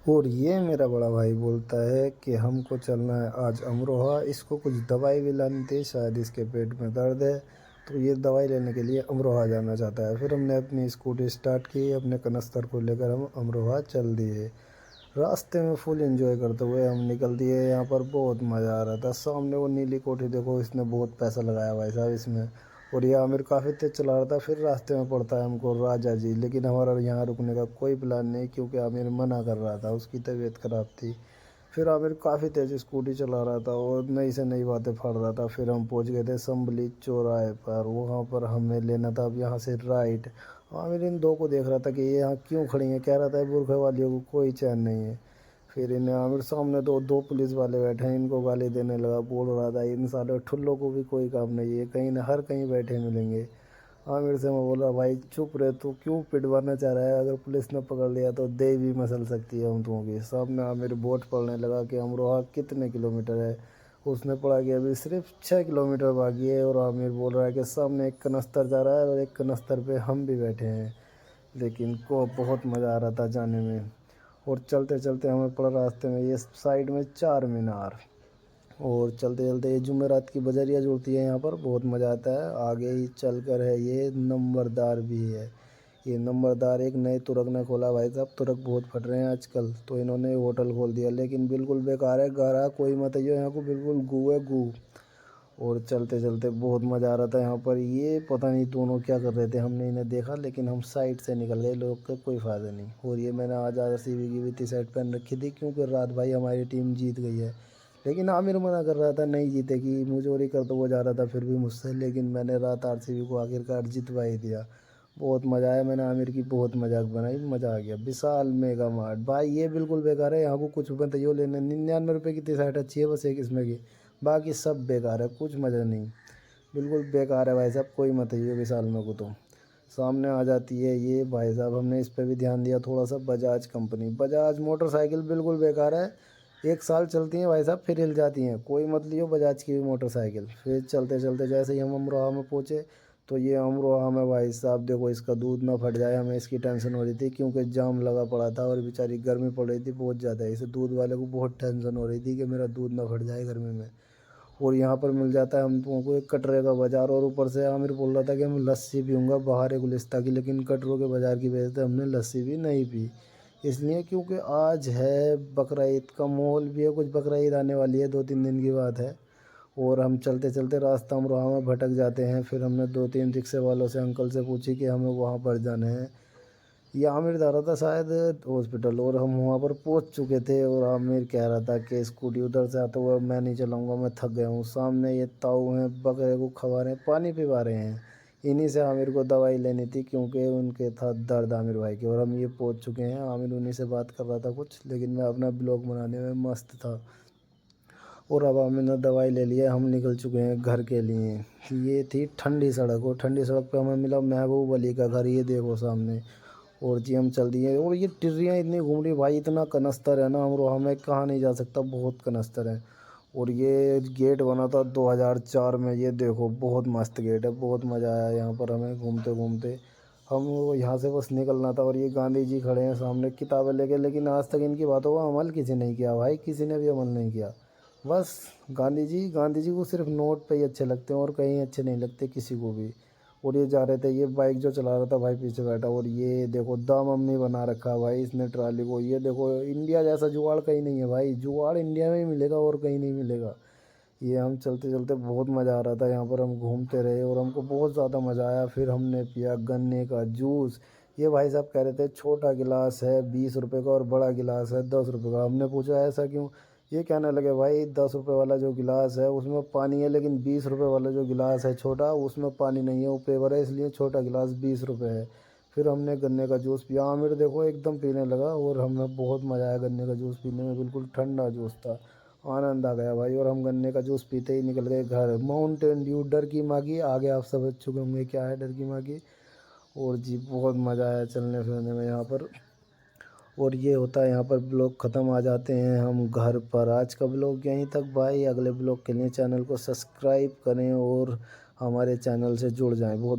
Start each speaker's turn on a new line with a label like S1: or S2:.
S1: और ये मेरा बड़ा भाई बोलता है कि हमको चलना है आज अमरोहा, इसको कुछ दवाई भी लानी थी, शायद इसके पेट में दर्द है, तो ये दवाई लेने के लिए अमरोहा जाना चाहता है। फिर हमने अपनी स्कूटी स्टार्ट की, अपने कनस्तर को लेकर हम अमरोहा चल दिए। रास्ते में फुल एंजॉय करते हुए हम निकल दिए। यहाँ पर बहुत मज़ा आ रहा था। सामने वो नीली कोठी देखो, इसने बहुत पैसा लगाया भाई साहब इसमें। और ये आमिर काफ़ी तेज़ चला रहा था। फिर रास्ते में पड़ता है हमको राजा जी, लेकिन हमारा यहाँ रुकने का कोई प्लान नहीं, क्योंकि आमिर मना कर रहा था, उसकी तबीयत ख़राब थी। फिर आमिर काफ़ी तेज़ स्कूटी चला रहा था और नई से नई बातें फाड़ रहा था। फिर हम पहुँच गए थे संभली चौराहे पर। वहाँ पर हमें लेना था अब यहाँ से राइट। आमिर इन दो को देख रहा था कि ये यहाँ क्यों खड़ी हैं, कह रहा था बुरखे वालियों को कोई चैन नहीं है। फिर इन्हें आमिर सामने तो दो पुलिस वाले बैठे हैं, इनको गाली देने लगा, बोल रहा था इन साले ठुल्लों को भी कोई काम नहीं है, कहीं न हर कहीं बैठे मिलेंगे। आमिर से मैं बोला भाई चुप रहे, तू क्यों पिटवाना चाह रहा है, अगर पुलिस ने पकड़ लिया तो दे भी मसल सकती है हम तुमों की। सामने आमिर बोर्ड पढ़ने लगा कि अमरोहा कितने किलोमीटर है। उसने पढ़ा कि अभी सिर्फ 6 किलोमीटर बाकी है। और आमिर बोल रहा है कि सामने एक कनस्तर जा रहा है और एक कनस्तर पे हम भी बैठे हैं। लेकिन को बहुत मज़ा आ रहा था जाने में। और चलते चलते हमें पड़ा रास्ते में ये साइड में चार मीनार। और चलते चलते ये जुमेरात की बजरिया जुड़ती है, यहाँ पर बहुत मज़ा आता है। आगे ही चलकर है ये नंबरदार भी है। ये नंबरदार एक नए तुर्क ने खोला भाई साहब, तुर्क बहुत फट रहे हैं आजकल, तो इन्होंने होटल खोल दिया, लेकिन बिल्कुल बेकार है, गहरा कोई मत आइयो यहाँ को, बिल्कुल गू है गू। और चलते चलते बहुत मज़ा आ रहा था यहाँ पर। ये पता नहीं दोनों क्या कर रहे थे, हमने इन्हें देखा लेकिन हम साइड से निकल गए, लोग का कोई फ़ायदा नहीं। और ये मैंने आज RCB की भी टी शर्ट पहन रखी थी, क्योंकि रात भाई हमारी टीम जीत गई है। लेकिन आमिर मना कर रहा था नहीं जीतेगी, मुझोरी कर, तो वो जा रहा था फिर भी मुझसे, लेकिन मैंने रात RCB को आखिरकार जितवा ही दिया। बहुत मज़ा आया, मैंने आमिर की बहुत मजाक बनाई, मज़ा आ गया। विशाल मेगा मार्ट भाई ये बिल्कुल बेकार है, यहाँ को कुछ मत यो लेने। 99 रुपये की टी शर्ट अच्छी है बस एक इसमें की, बाकी सब बेकार है, कुछ मज़ा नहीं, बिल्कुल बेकार है भाई साहब, कोई मत ये विशाल में को। तो सामने आ जाती है ये भाई साहब, हमने इस पे भी ध्यान दिया थोड़ा सा, बजाज कंपनी। बजाज मोटरसाइकिल बिल्कुल बेकार है, 1 साल चलती हैं भाई साहब फिर हिल जाती हैं, कोई मत लियो बजाज की भी मोटरसाइकिल। फिर चलते चलते जैसे ही हम अमरोहा में पहुँचे, तो ये अमरोहा में भाई साहब देखो इसका दूध ना फट जाए, हमें इसकी टेंशन हो रही थी, क्योंकि जाम लगा पड़ा था और बेचारी गर्मी पड़ रही थी बहुत ज़्यादा। इसे दूध वाले को बहुत टेंशन हो रही थी कि मेरा दूध ना फट जाए गर्मी में। और यहाँ पर मिल जाता है हम लोगों को एक कटरे का बाज़ार। और ऊपर से आमिर बोल रहा था कि मैं लस्सी पीऊँगा बाहर है गुलिस्ता की, लेकिन कटरों के बाज़ार की वजह से हमने लस्सी भी नहीं पी, इसलिए क्योंकि आज है बकरा ईद का माहौल भी है, कुछ बकरा ईद आने वाली है, 2-3 दिन की बात है। और हम चलते चलते रास्ता अमरोहा में भटक जाते हैं। फिर हमने 2-3 रिक्शे वालों से अंकल से पूछी कि हमें वहाँ पर जाना है। ये आमिर जा रहा था शायद हॉस्पिटल, और हम वहाँ पर पहुँच चुके थे। और आमिर कह रहा था कि स्कूटी उधर से आता हुआ मैं नहीं चलाऊँगा, मैं थक गया हूँ। सामने ये ताऊ हैं, बकरे को खवा रहे हैं, पानी पिला रहे हैं। इन्हीं से आमिर को दवाई लेनी थी, क्योंकि उनके था दर्द आमिर भाई के। और हम ये पहुँच चुके हैं, आमिर उन्हीं से बात कर रहा था कुछ, लेकिन मैं अपना ब्लॉग बनाने में मस्त था। और अब हमने दवाई ले लिया, हम निकल चुके हैं घर के लिए। ये थी ठंडी सड़क, और ठंडी सड़क पे हमें मिला महबूब अली का घर, ये देखो सामने। और जी हम चल दिए। और ये टिर्रियाँ इतनी घूम रही भाई, इतना कनस्तर है ना अमरोहा में, कहाँ नहीं जा सकता, बहुत कनस्तर है। और ये गेट बना था 2004 में, ये देखो बहुत मस्त गेट है, बहुत मज़ा आया यहाँ पर हमें घूमते घूमते। हम वो यहाँ से बस निकलना था। और ये गांधी जी खड़े हैं सामने किताबें लेके, लेकिन आज तक इनकी बातों का अमल किसी ने नहीं किया भाई, किसी ने भी अमल नहीं किया। बस गांधी जी को सिर्फ नोट पे ही अच्छे लगते हैं, और कहीं अच्छे नहीं लगते किसी को भी। और ये जा रहे थे, ये बाइक जो चला रहा था भाई पीछे बैठा। और ये देखो द मम्मी बना रखा है भाई इसने ट्राली को। ये देखो इंडिया जैसा जुगाड़ कहीं नहीं है भाई, जुगाड़ इंडिया में ही मिलेगा और कहीं नहीं मिलेगा। ये हम चलते चलते बहुत मज़ा आ रहा था, यहाँ पर हम घूमते रहे और हमको बहुत ज़्यादा मज़ा आया। फिर हमने पिया गन्ने का जूस। ये भाई साहब कह रहे थे छोटा गिलास है 20 रुपये का और बड़ा गिलास है 10 रुपये का। हमने पूछा ऐसा क्यों, ये कहने लगे भाई 10 रुपये वाला जो गिलास है उसमें पानी है, लेकिन 20 रुपये वाला जो गिलास है छोटा उसमें पानी नहीं है, वो पेवर है, इसलिए छोटा गिलास 20 रुपये है। फिर हमने गन्ने का जूस पिया, आमिर देखो एकदम पीने लगा, और हमें बहुत मज़ा आया गन्ने का जूस पीने में, बिल्कुल ठंडा जूस था, आनंद आ गया भाई। और हम गन्ने का जूस पीते ही निकल गए घर। माउंटेन ड्यू डर की मागी, आगे आप समझ चुके होंगे क्या है डर की मागी। और जी बहुत मज़ा आया चलने फिरने में यहाँ पर। और ये होता है यहाँ पर ब्लॉग ख़त्म, आ जाते हैं हम घर पर। आज का ब्लॉग यहीं तक भाई, अगले ब्लॉग के लिए चैनल को सब्सक्राइब करें और हमारे चैनल से जुड़ जाएं। बहुत